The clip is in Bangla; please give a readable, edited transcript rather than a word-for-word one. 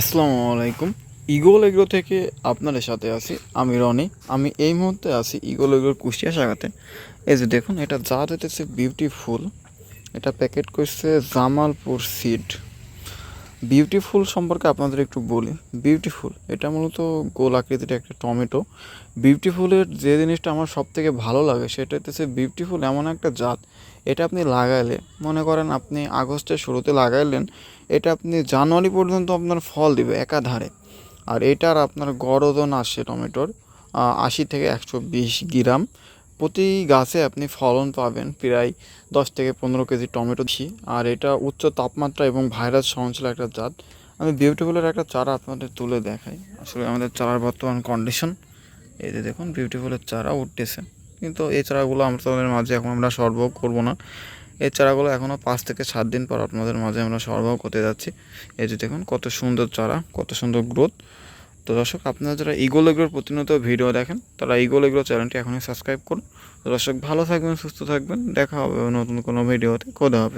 আসসালামু আলাইকুম। ইগল এগ্রো থেকে আপনাদের সাথে আছি আমি রনি। আমি এই মুহূর্তে আছি ইগল এগ্রোর কুষ্টিয়া শাখাতে। এই যে দেখুন, এটা জাত হইতেছে বিউটিফুল। এটা প্যাকেট করছে জামালপুর সিড। বিউটিফুল সম্পর্কে আপনাদের একটু বলি। বিউটিফুল এটা মূলত গোল আকৃতির একটা টমেটো। বিউটিফুলের যে জিনিসটা আমার সব থেকে ভালো লাগে সেটা হচ্ছে বিউটিফুল এমন একটা জাত, এটা আপনি লাগাইলে, মনে করেন আপনি আগস্টের শুরুতে লাগাইলেন, এটা আপনি জানুয়ারি পর্যন্ত আপনার ফল দিবে একাধারে। আর এটার আপনার গড় ওজন আসে টমেটোর 80 থেকে 120 গ্রাম প্রতি গাছে। আপনি ফলন পাবেন প্রায় 10 থেকে 15 কেজি টমেটো দিই। আর এটা উচ্চ তাপমাত্রা এবং ভাইরাস সহনশীল একটা জাত। আমি বিউটিফুলের একটা চারা আপনাদের তুলে দেখাই। আসলে আমাদের চারার বর্তমান কন্ডিশন এই যে দেখুন, বিউটিফুলের চারা উঠতেছে, কিন্তু এই চারাগুলো আপনাদের মাঝে এখন আমরা সরবরাহ করব না। এই চারাগুলো এখনও 5 থেকে 7 দিন পর আপনাদের মাঝে আমরা সরবরাহ করতে যাচ্ছি। এই যে দেখুন কত সুন্দর চারা, কত সুন্দর গ্রোথ। তো দর্শক, আপনারা যারা ইগল এগ্রোর প্রতিনিয়ত ভিডিও দেখেন তারা ইগল এগ্রো চ্যানেলটি এখনই সাবস্ক্রাইব করুন। দর্শক ভালো থাকবেন, সুস্থ থাকবেন, দেখা হবে নতুন কোনো ভিডিওতে। খোদা হাফেজ।